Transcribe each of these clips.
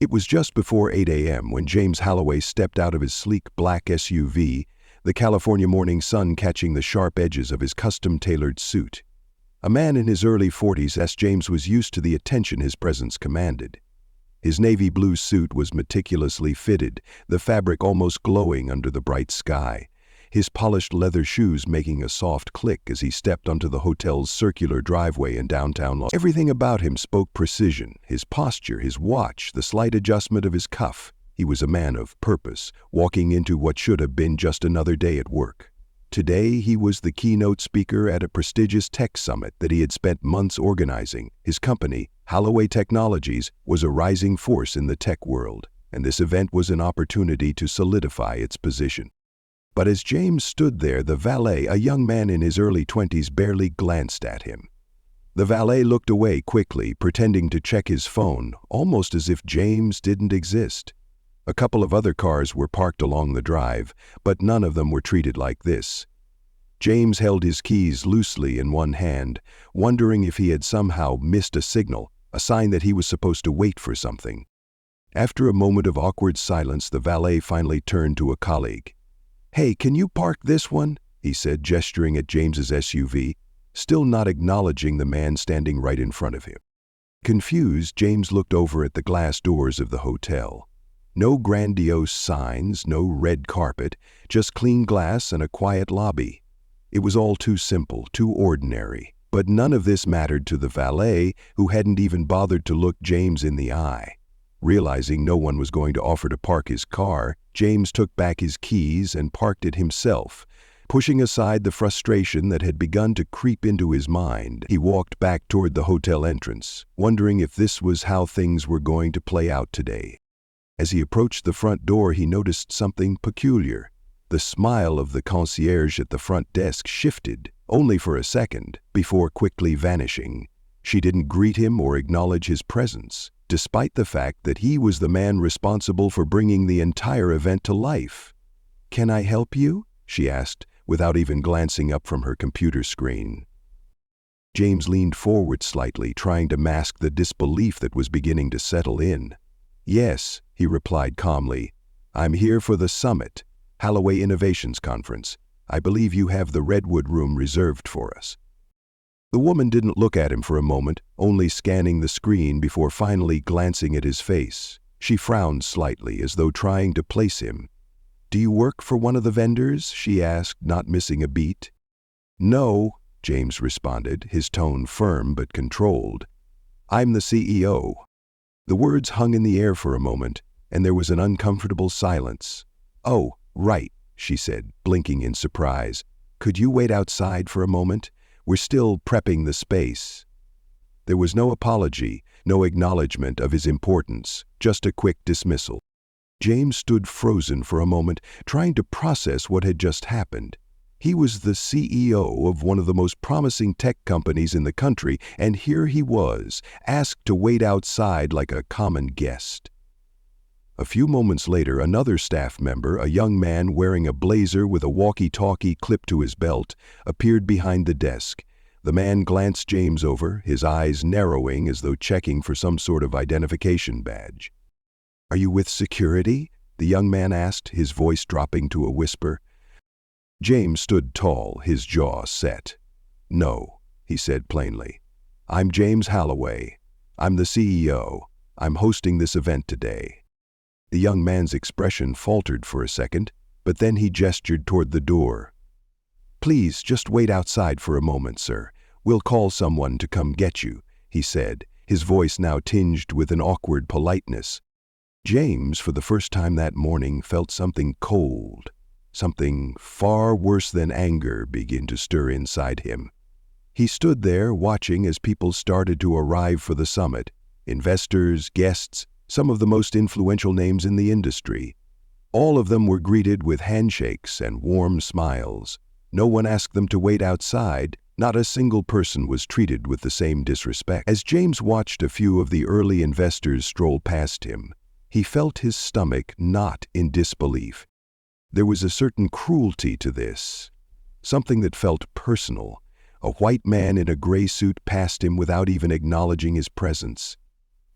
It was just before 8 a.m. when James Holloway stepped out of his sleek black SUV, the California morning sun catching the sharp edges of his custom-tailored suit. A man in his early 40s, as James was used to the attention his presence commanded. His navy blue suit was meticulously fitted, the fabric almost glowing under the bright sky, his polished leather shoes making a soft click as he stepped onto the hotel's circular driveway in downtown Los Angeles. Everything about him spoke precision, his posture, his watch, the slight adjustment of his cuff. He was a man of purpose, walking into what should have been just another day at work. Today, he was the keynote speaker at a prestigious tech summit that he had spent months organizing. His company, Holloway Technologies, was a rising force in the tech world, and this event was an opportunity to solidify its position. But as James stood there, the valet, a young man in his early 20s, barely glanced at him. The valet looked away quickly, pretending to check his phone, almost as if James didn't exist. A couple of other cars were parked along the drive, but none of them were treated like this. James held his keys loosely in one hand, wondering if he had somehow missed a signal, a sign that he was supposed to wait for something. After a moment of awkward silence, the valet finally turned to a colleague. "Hey, can you park this one?" he said, gesturing at James's SUV, still not acknowledging the man standing right in front of him. Confused, James looked over at the glass doors of the hotel. No grandiose signs, no red carpet, just clean glass and a quiet lobby. It was all too simple, too ordinary. But none of this mattered to the valet, who hadn't even bothered to look James in the eye. Realizing no one was going to offer to park his car, James took back his keys and parked it himself. Pushing aside the frustration that had begun to creep into his mind, he walked back toward the hotel entrance, wondering if this was how things were going to play out today. As he approached the front door, he noticed something peculiar. The smile of the concierge at the front desk shifted, only for a second, before quickly vanishing. She didn't greet him or acknowledge his presence, despite the fact that he was the man responsible for bringing the entire event to life. "Can I help you?" she asked, without even glancing up from her computer screen. James leaned forward slightly, trying to mask the disbelief that was beginning to settle in. "Yes," he replied calmly. "I'm here for the summit, Holloway Innovations Conference. I believe you have the Redwood Room reserved for us." The woman didn't look at him for a moment, only scanning the screen before finally glancing at his face. She frowned slightly, as though trying to place him. "Do you work for one of the vendors?" she asked, not missing a beat. "No," James responded, his tone firm but controlled. "I'm the CEO." The words hung in the air for a moment, and there was an uncomfortable silence. "Oh, right," she said, blinking in surprise. "Could you wait outside for a moment? We're still prepping the space." There was no apology, no acknowledgement of his importance, just a quick dismissal. James stood frozen for a moment, trying to process what had just happened. He was the CEO of one of the most promising tech companies in the country, and here he was, asked to wait outside like a common guest. A few moments later, another staff member, a young man wearing a blazer with a walkie-talkie clipped to his belt, appeared behind the desk. The man glanced James over, his eyes narrowing as though checking for some sort of identification badge. "Are you with security?" the young man asked, his voice dropping to a whisper. James stood tall, his jaw set. "No," he said plainly. "I'm James Holloway. I'm the CEO. I'm hosting this event today." The young man's expression faltered for a second, but then he gestured toward the door. "Please, just wait outside for a moment, sir. We'll call someone to come get you," he said, his voice now tinged with an awkward politeness. James, for the first time that morning, felt something cold, something far worse than anger begin to stir inside him. He stood there watching as people started to arrive for the summit, investors, guests, some of the most influential names in the industry. All of them were greeted with handshakes and warm smiles. No one asked them to wait outside. Not a single person was treated with the same disrespect. As James watched a few of the early investors stroll past him, he felt his stomach knot in disbelief. There was a certain cruelty to this, something that felt personal. A white man in a gray suit passed him without even acknowledging his presence.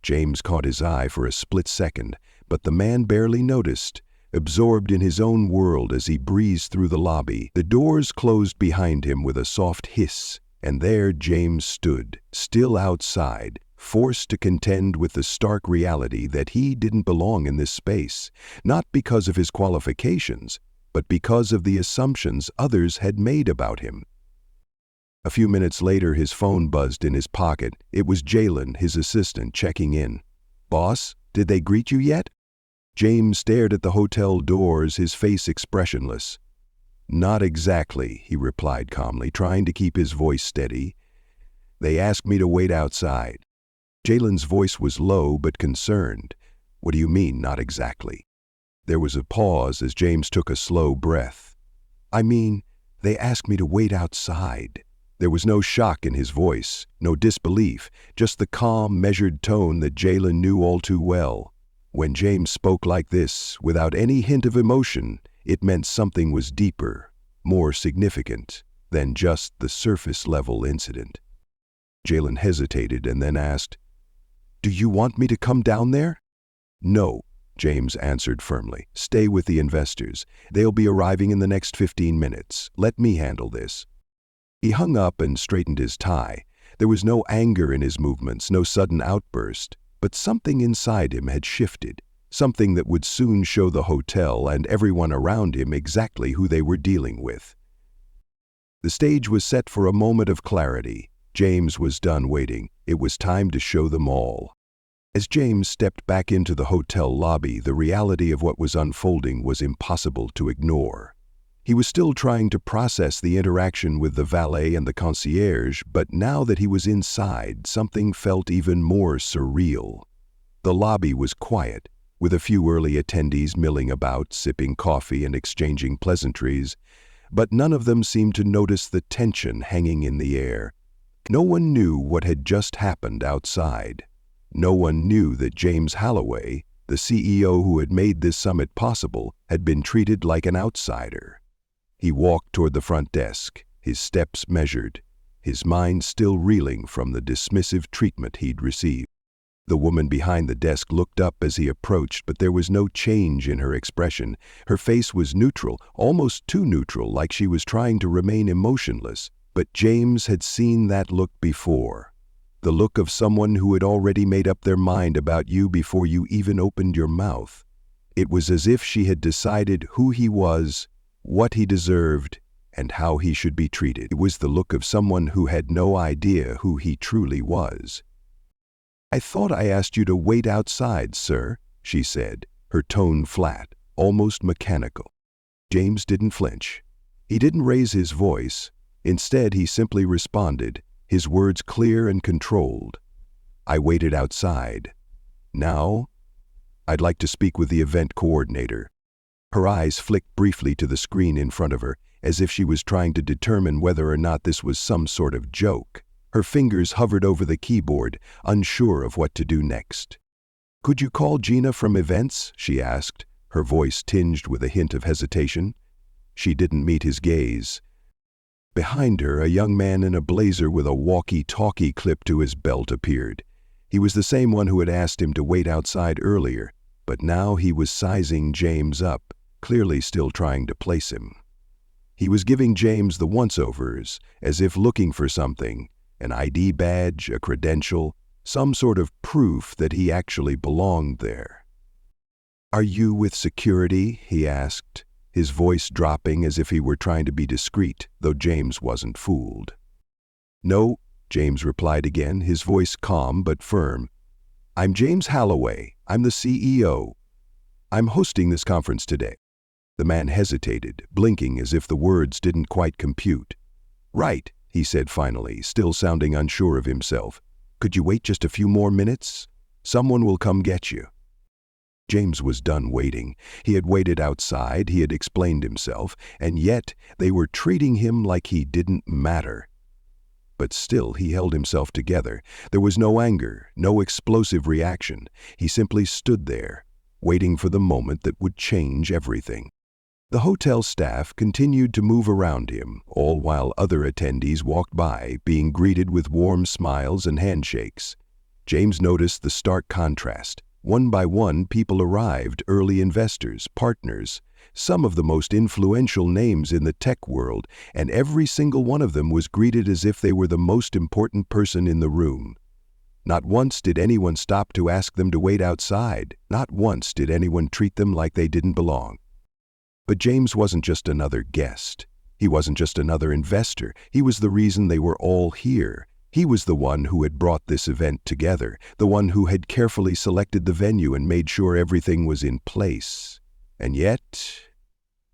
James caught his eye for a split second, but the man barely noticed, absorbed in his own world as he breezed through the lobby. The doors closed behind him with a soft hiss, and there James stood, still outside, forced to contend with the stark reality that he didn't belong in this space, not because of his qualifications, but because of the assumptions others had made about him. A few minutes later, his phone buzzed in his pocket. It was Jalen, his assistant, checking in. "Boss, did they greet you yet?" James stared at the hotel doors, his face expressionless. "Not exactly," he replied calmly, trying to keep his voice steady. "They asked me to wait outside." Jalen's voice was low but concerned. "What do you mean, not exactly?" There was a pause as James took a slow breath. "I mean, they asked me to wait outside." There was no shock in his voice, no disbelief, just the calm, measured tone that Jalen knew all too well. When James spoke like this, without any hint of emotion, it meant something was deeper, more significant, than just the surface-level incident. Jalen hesitated and then asked, "Do you want me to come down there?" "No," James answered firmly. "Stay with the investors. They'll be arriving in the next 15 minutes. Let me handle this." He hung up and straightened his tie. There was no anger in his movements, no sudden outburst, but something inside him had shifted, something that would soon show the hotel and everyone around him exactly who they were dealing with. The stage was set for a moment of clarity. James was done waiting. It was time to show them all. As James stepped back into the hotel lobby, the reality of what was unfolding was impossible to ignore. He was still trying to process the interaction with the valet and the concierge, but now that he was inside, something felt even more surreal. The lobby was quiet, with a few early attendees milling about, sipping coffee and exchanging pleasantries, but none of them seemed to notice the tension hanging in the air. No one knew what had just happened outside. No one knew that James Holloway, the CEO who had made this summit possible, had been treated like an outsider. He walked toward the front desk, his steps measured, his mind still reeling from the dismissive treatment he'd received. The woman behind the desk looked up as he approached, but there was no change in her expression. Her face was neutral, almost too neutral, like she was trying to remain emotionless. But James had seen that look before. The look of someone who had already made up their mind about you before you even opened your mouth. It was as if she had decided who he was, what he deserved, and how he should be treated. It was the look of someone who had no idea who he truly was. "I thought I asked you to wait outside, sir," she said, her tone flat, almost mechanical. James didn't flinch. He didn't raise his voice. Instead, he simply responded, his words clear and controlled. "I waited outside. Now, I'd like to speak with the event coordinator." Her eyes flicked briefly to the screen in front of her, as if she was trying to determine whether or not this was some sort of joke. Her fingers hovered over the keyboard, unsure of what to do next. "Could you call Gina from events?" she asked, her voice tinged with a hint of hesitation. She didn't meet his gaze. Behind her, a young man in a blazer with a walkie-talkie clipped to his belt appeared. He was the same one who had asked him to wait outside earlier, but now he was sizing James up, clearly still trying to place him. He was giving James the once-overs, as if looking for something, an ID badge, a credential, some sort of proof that he actually belonged there. "Are you with security?" he asked, his voice dropping as if he were trying to be discreet, though James wasn't fooled. "No," James replied again, his voice calm but firm. "I'm James Holloway. I'm the CEO. I'm hosting this conference today." The man hesitated, blinking as if the words didn't quite compute. "Right," he said finally, still sounding unsure of himself. "Could you wait just a few more minutes? Someone will come get you." James was done waiting. He had waited outside, he had explained himself, and yet they were treating him like he didn't matter. But still he held himself together. There was no anger, no explosive reaction. He simply stood there, waiting for the moment that would change everything. The hotel staff continued to move around him, all while other attendees walked by, being greeted with warm smiles and handshakes. James noticed the stark contrast. One by one, people arrived, early investors, partners, some of the most influential names in the tech world, and every single one of them was greeted as if they were the most important person in the room. Not once did anyone stop to ask them to wait outside. Not once did anyone treat them like they didn't belong. But James wasn't just another guest. He wasn't just another investor. He was the reason they were all here. He was the one who had brought this event together, the one who had carefully selected the venue and made sure everything was in place. And yet,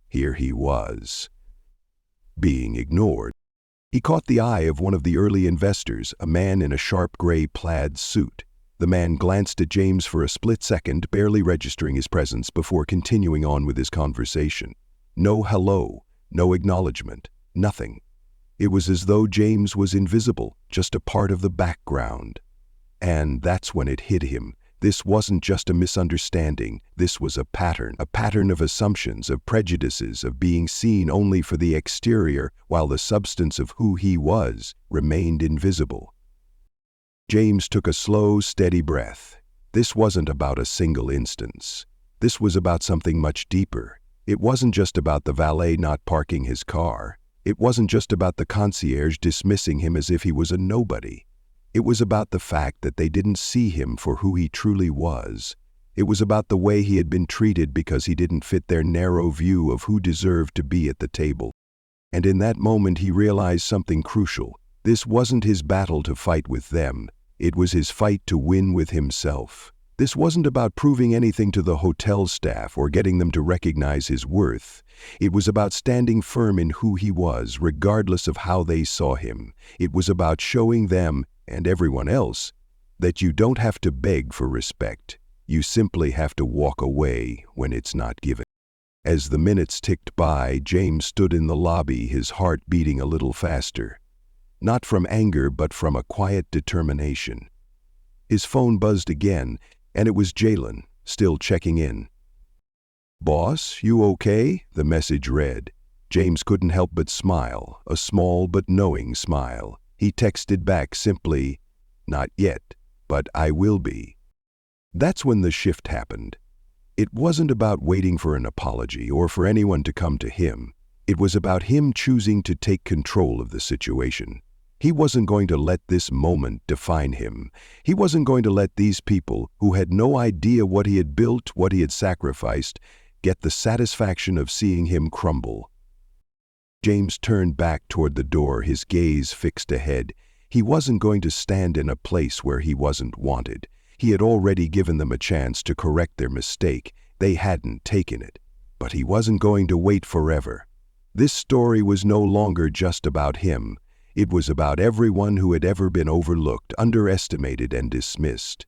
here he was, being ignored. He caught the eye of one of the early investors, a man in a sharp gray plaid suit. The man glanced at James for a split second, barely registering his presence before continuing on with his conversation. No hello, no acknowledgement, nothing. It was as though James was invisible, just a part of the background. And that's when it hit him. This wasn't just a misunderstanding. This was a pattern of assumptions, of prejudices, of being seen only for the exterior, while the substance of who he was remained invisible. James took a slow, steady breath. This wasn't about a single instance. This was about something much deeper. It wasn't just about the valet not parking his car. It wasn't just about the concierge dismissing him as if he was a nobody. It was about the fact that they didn't see him for who he truly was. It was about the way he had been treated because he didn't fit their narrow view of who deserved to be at the table. And in that moment he realized something crucial. This wasn't his battle to fight with them. It was his fight to win with himself. This wasn't about proving anything to the hotel staff or getting them to recognize his worth. It was about standing firm in who he was, regardless of how they saw him. It was about showing them, and everyone else, that you don't have to beg for respect. You simply have to walk away when it's not given. As the minutes ticked by, James stood in the lobby, his heart beating a little faster. Not from anger, but from a quiet determination. His phone buzzed again, and it was Jalen, still checking in. "Boss, you okay?" the message read. James couldn't help but smile, a small but knowing smile. He texted back simply, "Not yet, but I will be." That's when the shift happened. It wasn't about waiting for an apology or for anyone to come to him. It was about him choosing to take control of the situation. He wasn't going to let this moment define him. He wasn't going to let these people, who had no idea what he had built, what he had sacrificed, get the satisfaction of seeing him crumble. James turned back toward the door, his gaze fixed ahead. He wasn't going to stand in a place where he wasn't wanted. He had already given them a chance to correct their mistake. They hadn't taken it. But he wasn't going to wait forever. This story was no longer just about him. It was about everyone who had ever been overlooked, underestimated, and dismissed.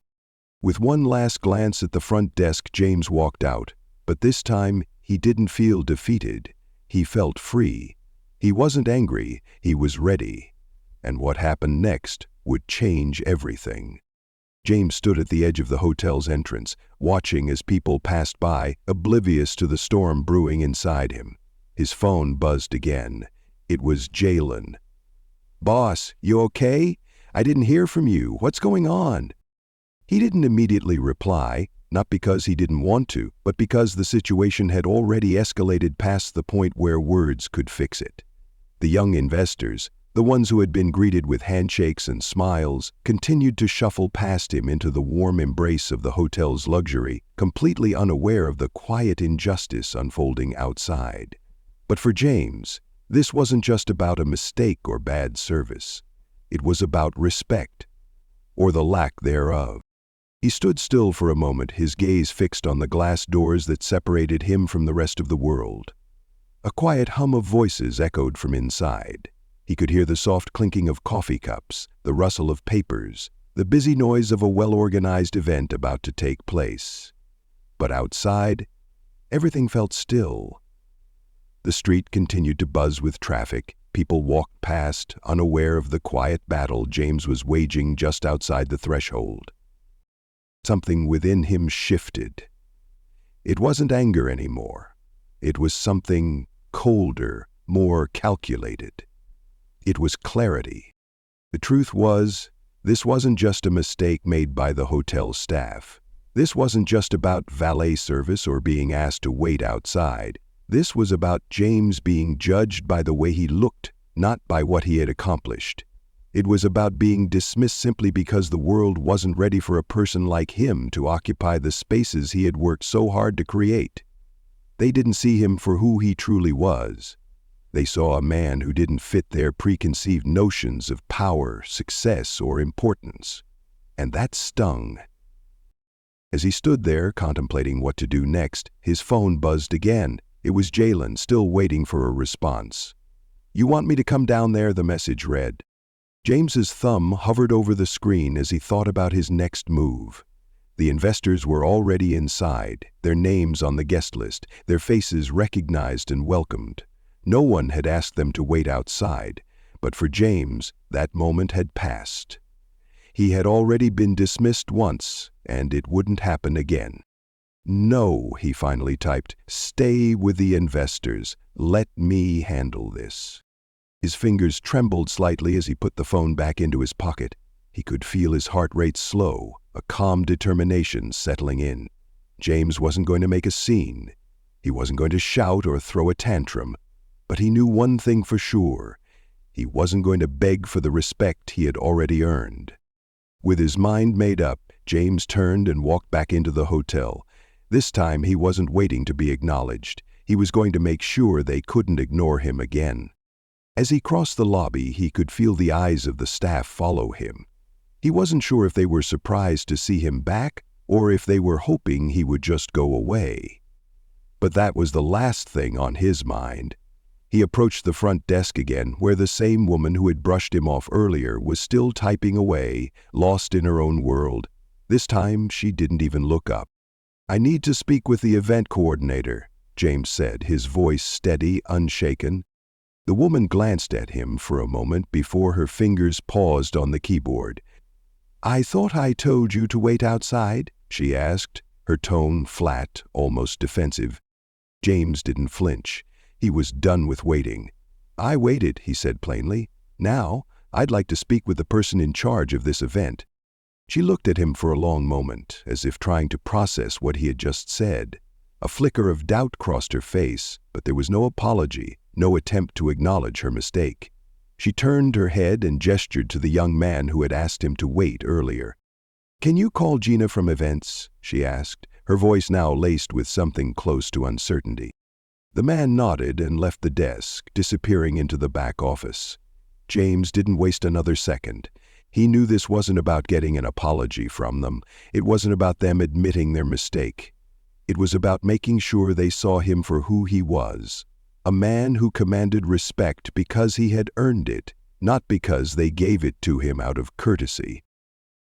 With one last glance at the front desk, James walked out. But this time, he didn't feel defeated. He felt free. He wasn't angry, he was ready. And what happened next would change everything. James stood at the edge of the hotel's entrance, watching as people passed by, oblivious to the storm brewing inside him. His phone buzzed again. It was Jalen. "Boss, you okay? I didn't hear from you. What's going on?" He didn't immediately reply, not because he didn't want to, but because the situation had already escalated past the point where words could fix it. The young investors, the ones who had been greeted with handshakes and smiles, continued to shuffle past him into the warm embrace of the hotel's luxury, completely unaware of the quiet injustice unfolding outside. But for James, this wasn't just about a mistake or bad service. It was about respect, or the lack thereof. He stood still for a moment, his gaze fixed on the glass doors that separated him from the rest of the world. A quiet hum of voices echoed from inside. He could hear the soft clinking of coffee cups, the rustle of papers, the busy noise of a well-organized event about to take place. But outside, everything felt still. The street continued to buzz with traffic. People walked past, unaware of the quiet battle James was waging just outside the threshold. Something within him shifted. It wasn't anger anymore. It was something colder, more calculated. It was clarity. The truth was, This wasn't just a mistake made by the hotel staff. This wasn't just about valet service or being asked to wait outside. This was about James being judged by the way he looked, not by what he had accomplished. It was about being dismissed simply because the world wasn't ready for a person like him to occupy the spaces he had worked so hard to create. They didn't see him for who he truly was. They saw a man who didn't fit their preconceived notions of power, success, or importance. And that stung. As he stood there contemplating what to do next, his phone buzzed again. It was Jalen, still waiting for a response. "You want me to come down there?" the message read. James's thumb hovered over the screen as he thought about his next move. The investors were already inside, their names on the guest list, their faces recognized and welcomed. No one had asked them to wait outside, but for James, that moment had passed. He had already been dismissed once, and it wouldn't happen again. "No," he finally typed, "stay with the investors. Let me handle this." His fingers trembled slightly as he put the phone back into his pocket. He could feel his heart rate slow, a calm determination settling in. James wasn't going to make a scene. He wasn't going to shout or throw a tantrum. But he knew one thing for sure. He wasn't going to beg for the respect he had already earned. With his mind made up, James turned and walked back into the hotel. This time he wasn't waiting to be acknowledged. He was going to make sure they couldn't ignore him again. As he crossed the lobby, he could feel the eyes of the staff follow him. He wasn't sure if they were surprised to see him back or if they were hoping he would just go away. But that was the last thing on his mind. He approached the front desk again, where the same woman who had brushed him off earlier was still typing away, lost in her own world. This time, she didn't even look up. "I need to speak with the event coordinator," James said, his voice steady, unshaken. The woman glanced at him for a moment before her fingers paused on the keyboard. "I thought I told you to wait outside?" she asked, her tone flat, almost defensive. James didn't flinch. He was done with waiting. "I waited," he said plainly. "Now, I'd like to speak with the person in charge of this event." She looked at him for a long moment, as if trying to process what he had just said. A flicker of doubt crossed her face, but there was no apology, no attempt to acknowledge her mistake. She turned her head and gestured to the young man who had asked him to wait earlier. "Can you call Gina from events?" she asked, her voice now laced with something close to uncertainty. The man nodded and left the desk, disappearing into the back office. James didn't waste another second. He knew this wasn't about getting an apology from them. It wasn't about them admitting their mistake. It was about making sure they saw him for who he was, a man who commanded respect because he had earned it, not because they gave it to him out of courtesy.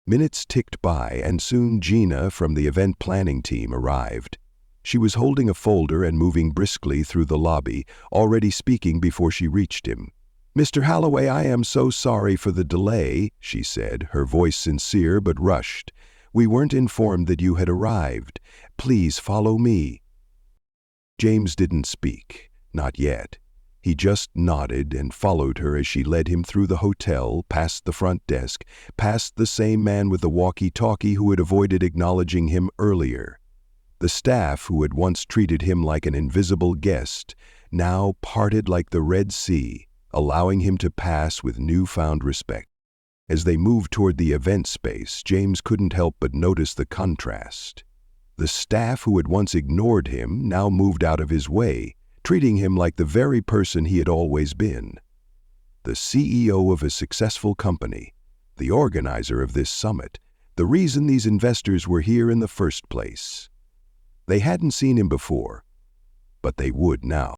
Minutes ticked by, and soon Gina from the event planning team arrived. She was holding a folder and moving briskly through the lobby, already speaking before she reached him. "Mr. Holloway, I am so sorry for the delay," she said, her voice sincere but rushed. "We weren't informed that you had arrived. Please follow me." James didn't speak, not yet. He just nodded and followed her as she led him through the hotel, past the front desk, past the same man with the walkie-talkie who had avoided acknowledging him earlier. The staff who had once treated him like an invisible guest now parted like the Red Sea, allowing him to pass with newfound respect. As they moved toward the event space, James couldn't help but notice the contrast. The staff who had once ignored him now moved out of his way, treating him like the very person he had always been. The CEO of a successful company, the organizer of this summit, the reason these investors were here in the first place. They hadn't seen him before, but they would now.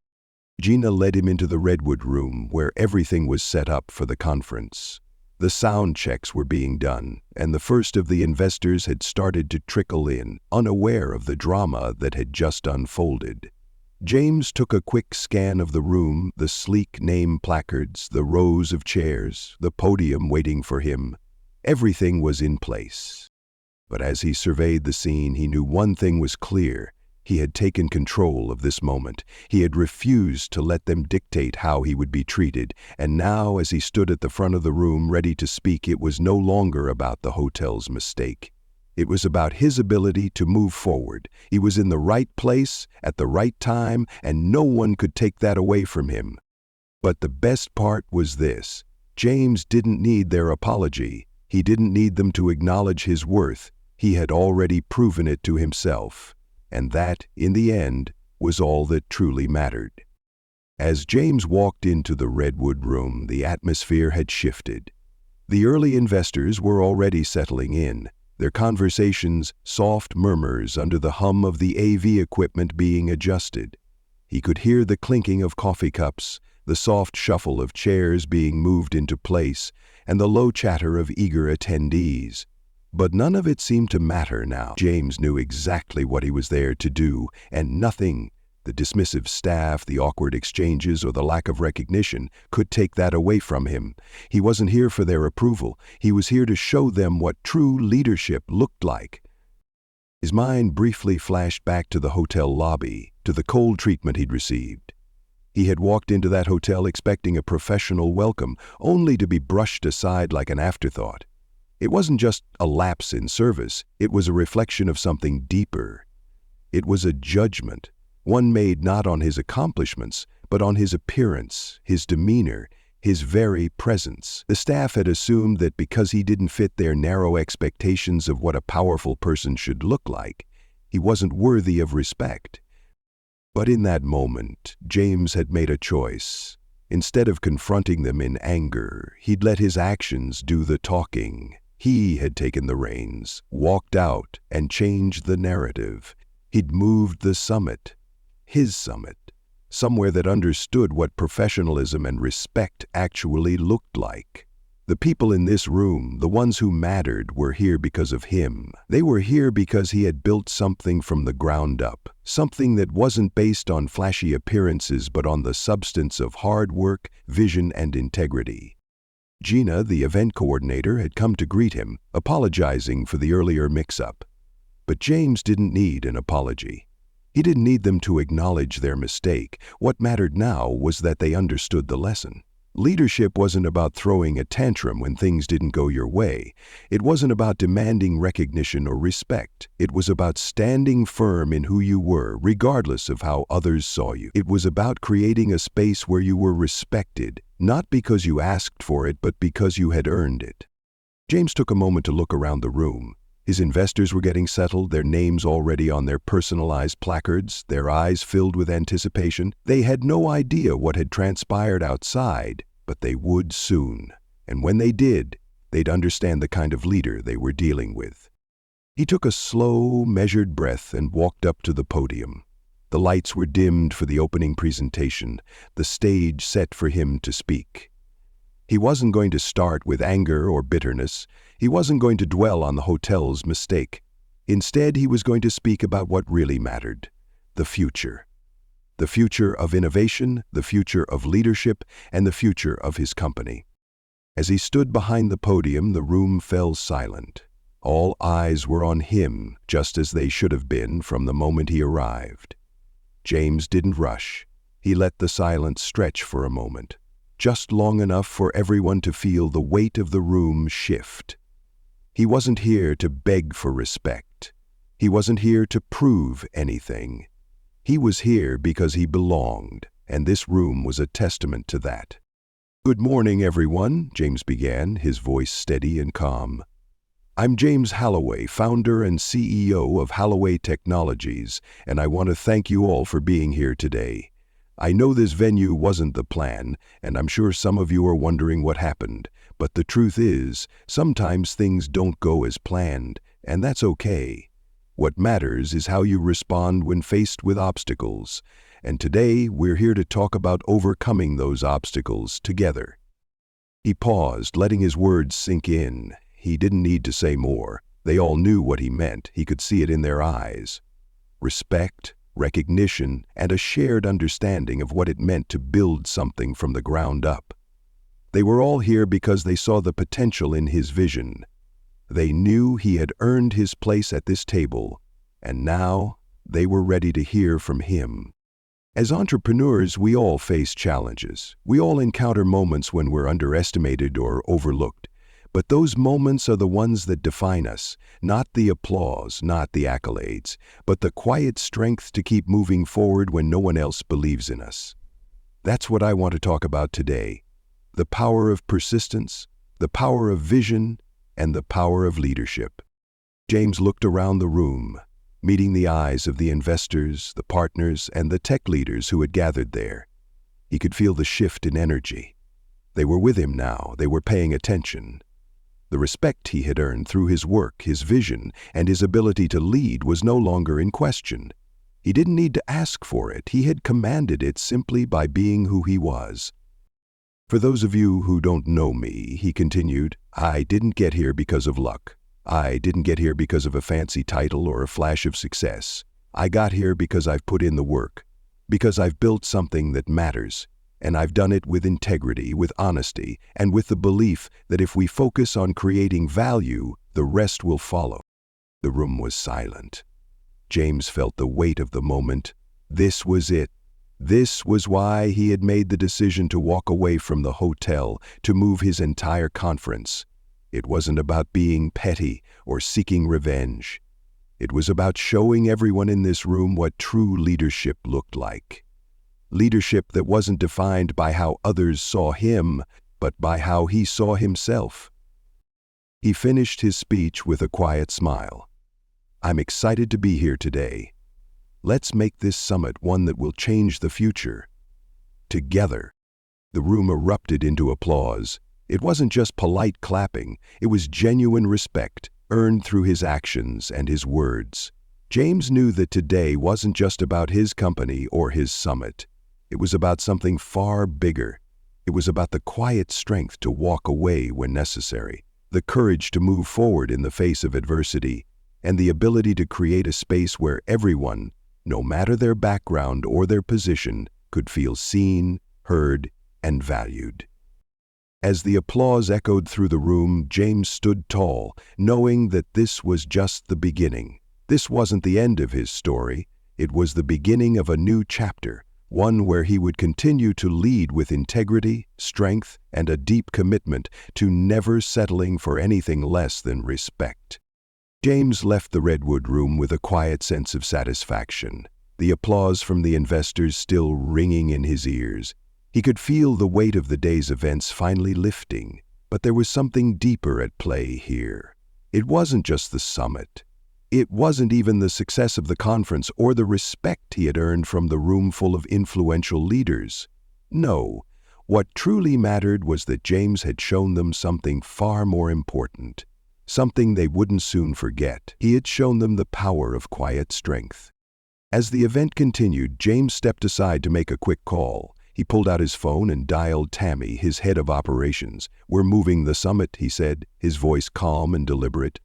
Gina led him into the Redwood Room, where everything was set up for the conference. The sound checks were being done, and the first of the investors had started to trickle in, unaware of the drama that had just unfolded. James took a quick scan of the room, the sleek name placards, the rows of chairs, the podium waiting for him. Everything was in place. But as he surveyed the scene, he knew one thing was clear. He had taken control of this moment. He had refused to let them dictate how he would be treated, and now, as he stood at the front of the room ready to speak, it was no longer about the hotel's mistake. It was about his ability to move forward. He was in the right place, at the right time, and no one could take that away from him. But the best part was this: James didn't need their apology. He didn't need them to acknowledge his worth. He had already proven it to himself. And that, in the end, was all that truly mattered. As James walked into the Redwood Room, the atmosphere had shifted. The early investors were already settling in, their conversations soft murmurs under the hum of the AV equipment being adjusted. He could hear the clinking of coffee cups, the soft shuffle of chairs being moved into place, and the low chatter of eager attendees. But none of it seemed to matter now. James knew exactly what he was there to do, and nothing, the dismissive staff, the awkward exchanges, or the lack of recognition, could take that away from him. He wasn't here for their approval. He was here to show them what true leadership looked like. His mind briefly flashed back to the hotel lobby, to the cold treatment he'd received. He had walked into that hotel expecting a professional welcome, only to be brushed aside like an afterthought. It wasn't just a lapse in service, it was a reflection of something deeper. It was a judgment, one made not on his accomplishments, but on his appearance, his demeanor, his very presence. The staff had assumed that because he didn't fit their narrow expectations of what a powerful person should look like, he wasn't worthy of respect. But in that moment, James had made a choice. Instead of confronting them in anger, he'd let his actions do the talking. He had taken the reins, walked out, and changed the narrative. He'd moved the summit, his summit, somewhere that understood what professionalism and respect actually looked like. The people in this room, the ones who mattered, were here because of him. They were here because he had built something from the ground up, something that wasn't based on flashy appearances but on the substance of hard work, vision, and integrity. Gina, the event coordinator, had come to greet him, apologizing for the earlier mix-up. But James didn't need an apology. He didn't need them to acknowledge their mistake. What mattered now was that they understood the lesson. Leadership wasn't about throwing a tantrum when things didn't go your way. It wasn't about demanding recognition or respect. It was about standing firm in who you were, regardless of how others saw you. It was about creating a space where you were respected, not because you asked for it, but because you had earned it. James took a moment to look around the room. His investors were getting settled, their names already on their personalized placards, their eyes filled with anticipation. They had no idea what had transpired outside, but they would soon. And when they did, they'd understand the kind of leader they were dealing with. He took a slow, measured breath and walked up to the podium. The lights were dimmed for the opening presentation, the stage set for him to speak. He wasn't going to start with anger or bitterness. He wasn't going to dwell on the hotel's mistake. Instead, he was going to speak about what really mattered: the future. The future of innovation, the future of leadership, and the future of his company. As he stood behind the podium, the room fell silent. All eyes were on him, just as they should have been from the moment he arrived. James didn't rush. He let the silence stretch for a moment, just long enough for everyone to feel the weight of the room shift. He wasn't here to beg for respect. He wasn't here to prove anything. He was here because he belonged, and this room was a testament to that. "Good morning, everyone," James began, his voice steady and calm. "I'm James Halloway, founder and CEO of Halloway Technologies, and I want to thank you all for being here today. I know this venue wasn't the plan, and I'm sure some of you are wondering what happened, but the truth is, sometimes things don't go as planned, and that's okay. What matters is how you respond when faced with obstacles, and today we're here to talk about overcoming those obstacles together." He paused, letting his words sink in. He didn't need to say more. They all knew what he meant. He could see it in their eyes. Respect, recognition, and a shared understanding of what it meant to build something from the ground up. They were all here because they saw the potential in his vision. They knew he had earned his place at this table, and now they were ready to hear from him. As entrepreneurs, we all face challenges. We all encounter moments when we're underestimated or overlooked. But those moments are the ones that define us, not the applause, not the accolades, but the quiet strength to keep moving forward when no one else believes in us. That's what I want to talk about today. The power of persistence, the power of vision, and the power of leadership. James looked around the room, meeting the eyes of the investors, the partners, and the tech leaders who had gathered there. He could feel the shift in energy. They were with him now. They were paying attention. The respect he had earned through his work, his vision, and his ability to lead was no longer in question. He didn't need to ask for it. He had commanded it simply by being who he was. For those of you who don't know me, he continued, I didn't get here because of luck. I didn't get here because of a fancy title or a flash of success. I got here because I've put in the work, because I've built something that matters, and I've done it with integrity, with honesty, and with the belief that if we focus on creating value, the rest will follow. The room was silent. James felt the weight of the moment. This was it. This was why he had made the decision to walk away from the hotel, to move his entire conference. It wasn't about being petty or seeking revenge. It was about showing everyone in this room what true leadership looked like. Leadership that wasn't defined by how others saw him, but by how he saw himself. He finished his speech with a quiet smile. I'm excited to be here today. Let's make this summit one that will change the future. Together. The room erupted into applause. It wasn't just polite clapping, it was genuine respect, earned through his actions and his words. James knew that today wasn't just about his company or his summit. It was about something far bigger. It was about the quiet strength to walk away when necessary, the courage to move forward in the face of adversity, and the ability to create a space where everyone, no matter their background or their position, could feel seen, heard, and valued. As the applause echoed through the room, James stood tall, knowing that this was just the beginning. This wasn't the end of his story. It was the beginning of a new chapter, one where he would continue to lead with integrity, strength, and a deep commitment to never settling for anything less than respect. James left the Redwood Room with a quiet sense of satisfaction, the applause from the investors still ringing in his ears. He could feel the weight of the day's events finally lifting, but there was something deeper at play here. It wasn't just the summit. It wasn't even the success of the conference or the respect he had earned from the room full of influential leaders. No, what truly mattered was that James had shown them something far more important, something they wouldn't soon forget. He had shown them the power of quiet strength. As the event continued, James stepped aside to make a quick call. He pulled out his phone and dialed Tammy, his head of operations. We're moving the summit, he said, his voice calm and deliberate.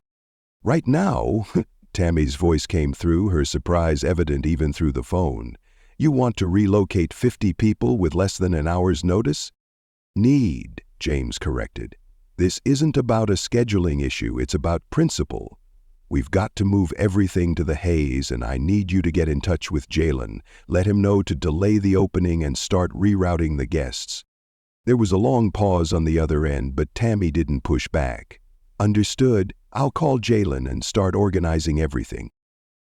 Right now, Tammy's voice came through, her surprise evident even through the phone. You want to relocate 50 people with less than an hour's notice? Need, James corrected. This isn't about a scheduling issue, it's about principle. We've got to move everything to the Hays, and I need you to get in touch with Jalen. Let him know to delay the opening and start rerouting the guests. There was a long pause on the other end, but Tammy didn't push back. Understood. I'll call Jalen and start organizing everything.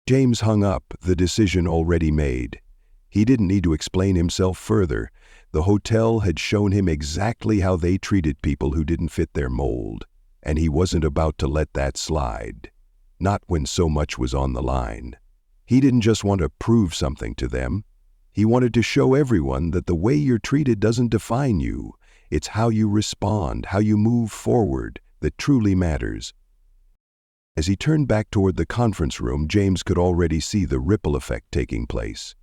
James hung up, the decision already made. He didn't need to explain himself further. The hotel had shown him exactly how they treated people who didn't fit their mold, and he wasn't about to let that slide. Not when so much was on the line. He didn't just want to prove something to them. He wanted to show everyone that the way you're treated doesn't define you. It's how you respond, how you move forward, that truly matters. As he turned back toward the conference room, James could already see the ripple effect taking place.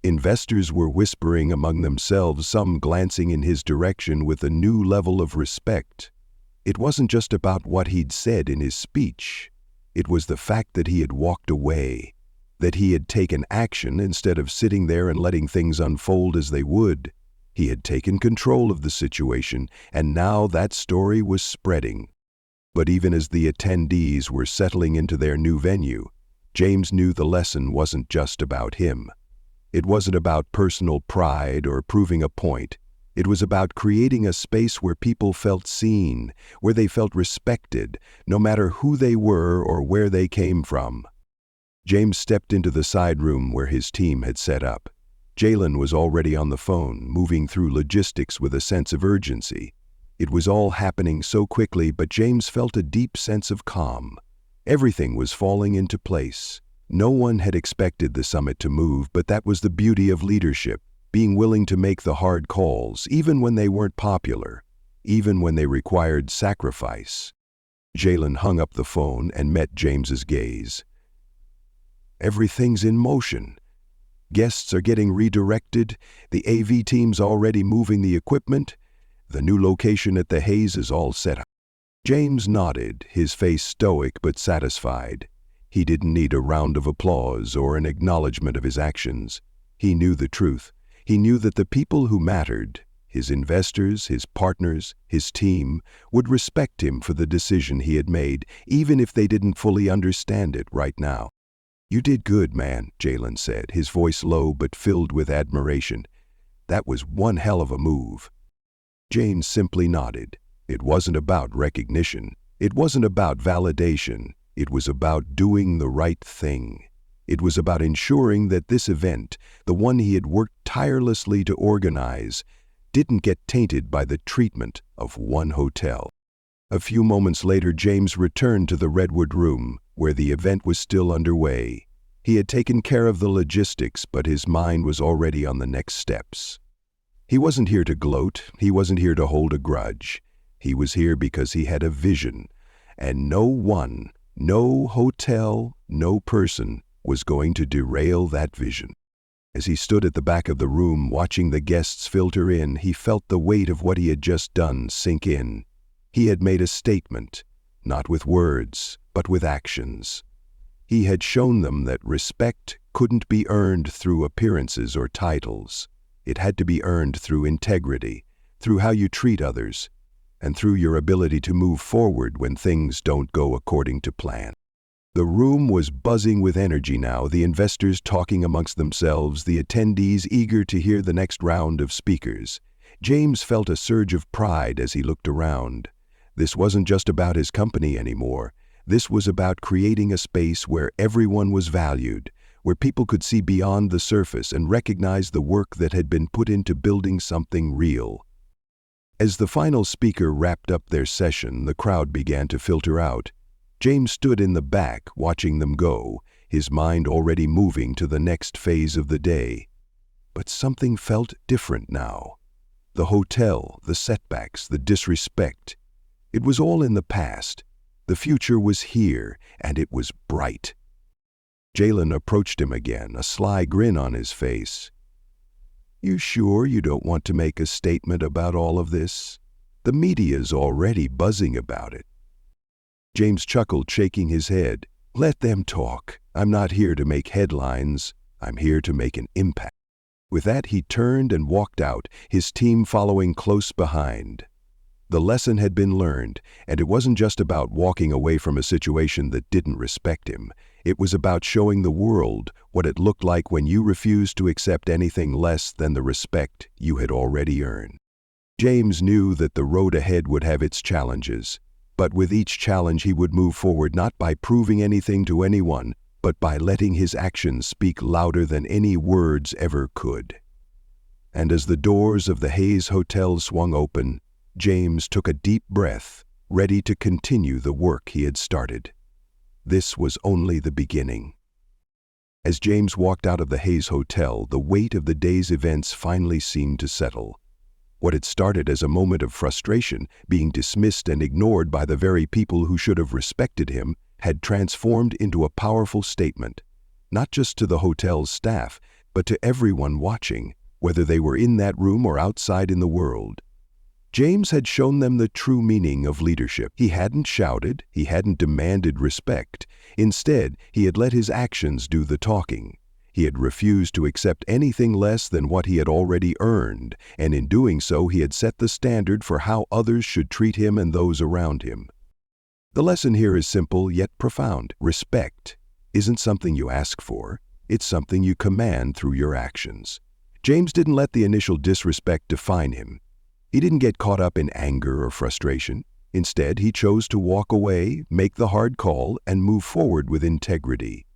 Investors were whispering among themselves, some glancing in his direction with a new level of respect. It wasn't just about what he'd said in his speech. It was the fact that he had walked away, that he had taken action instead of sitting there and letting things unfold as they would. He had taken control of the situation, and now that story was spreading. But even as the attendees were settling into their new venue, James knew the lesson wasn't just about him. It wasn't about personal pride or proving a point. It was about creating a space where people felt seen, where they felt respected, no matter who they were or where they came from. James stepped into the side room where his team had set up. Jalen was already on the phone, moving through logistics with a sense of urgency. It was all happening so quickly, but James felt a deep sense of calm. Everything was falling into place. No one had expected the summit to move, but that was the beauty of leadership, being willing to make the hard calls, even when they weren't popular, even when they required sacrifice. Jalen hung up the phone and met James's gaze. Everything's in motion. Guests are getting redirected, the AV team's already moving the equipment, the new location at the Hayes is all set up. James nodded, his face stoic but satisfied. He didn't need a round of applause or an acknowledgement of his actions. He knew the truth. He knew that the people who mattered, his investors, his partners, his team, would respect him for the decision he had made, even if they didn't fully understand it right now. "You did good, man," Jalen said, his voice low but filled with admiration. "That was one hell of a move." James simply nodded. It wasn't about recognition. It wasn't about validation. It was about doing the right thing. It was about ensuring that this event, the one he had worked tirelessly to organize, didn't get tainted by the treatment of one hotel. A few moments later, James returned to the Redwood Room, where the event was still underway. He had taken care of the logistics, but his mind was already on the next steps. He wasn't here to gloat. He wasn't here to hold a grudge. He was here because he had a vision, and no one, no hotel, no person was going to derail that vision. As he stood at the back of the room watching the guests filter in, he felt the weight of what he had just done sink in. He had made a statement, not with words, but with actions. He had shown them that respect couldn't be earned through appearances or titles. It had to be earned through integrity, through how you treat others, and through your ability to move forward when things don't go according to plan. The room was buzzing with energy now, the investors talking amongst themselves, the attendees eager to hear the next round of speakers. James felt a surge of pride as he looked around. This wasn't just about his company anymore. This was about creating a space where everyone was valued, where people could see beyond the surface and recognize the work that had been put into building something real. As the final speaker wrapped up their session, the crowd began to filter out. James stood in the back, watching them go, his mind already moving to the next phase of the day. But something felt different now. The hotel, the setbacks, the disrespect. It was all in the past. The future was here, and it was bright. Jalen approached him again, a sly grin on his face. "You sure you don't want to make a statement about all of this? The media's already buzzing about it." James chuckled, shaking his head. "Let them talk. I'm not here to make headlines. I'm here to make an impact." With that, he turned and walked out, his team following close behind. The lesson had been learned, and it wasn't just about walking away from a situation that didn't respect him. It was about showing the world what it looked like when you refused to accept anything less than the respect you had already earned. James knew that the road ahead would have its challenges, but with each challenge he would move forward not by proving anything to anyone, but by letting his actions speak louder than any words ever could. And as the doors of the Hayes Hotel swung open, James took a deep breath, ready to continue the work he had started. This was only the beginning. As James walked out of the Hayes Hotel, the weight of the day's events finally seemed to settle. What had started as a moment of frustration, being dismissed and ignored by the very people who should have respected him, had transformed into a powerful statement, not just to the hotel's staff, but to everyone watching, whether they were in that room or outside in the world. James had shown them the true meaning of leadership. He hadn't shouted, he hadn't demanded respect. Instead, he had let his actions do the talking. He had refused to accept anything less than what he had already earned, and in doing so, he had set the standard for how others should treat him and those around him. The lesson here is simple yet profound. Respect. isn't something you ask for, it's something you command through your actions. James didn't let the initial disrespect define him. He didn't get caught up in anger or frustration. Instead, he chose to walk away, make the hard call, and move forward with integrity.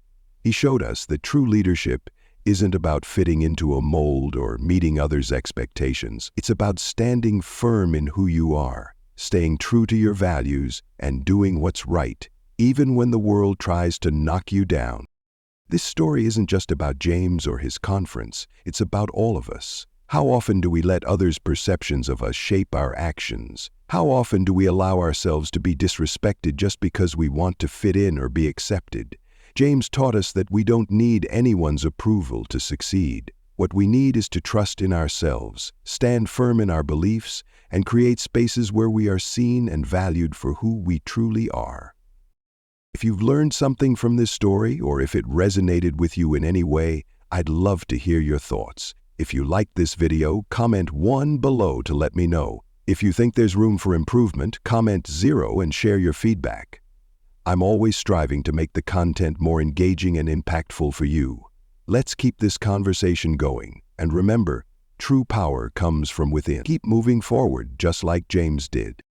He showed us that true leadership isn't about fitting into a mold or meeting others' expectations. It's about standing firm in who you are, staying true to your values, and doing what's right, even when the world tries to knock you down. This story isn't just about James or his conference, it's about all of us. How often do we let others' perceptions of us shape our actions? How often do we allow ourselves to be disrespected just because we want to fit in or be accepted? James taught us that we don't need anyone's approval to succeed. What we need is to trust in ourselves, stand firm in our beliefs, and create spaces where we are seen and valued for who we truly are. If you've learned something from this story, or if it resonated with you in any way, I'd love to hear your thoughts. If you liked this video, comment 1 below to let me know. If you think there's room for improvement, comment 0 and share your feedback. I'm always striving to make the content more engaging and impactful for you. Let's keep this conversation going. And remember, true power comes from within. Keep moving forward just like James did.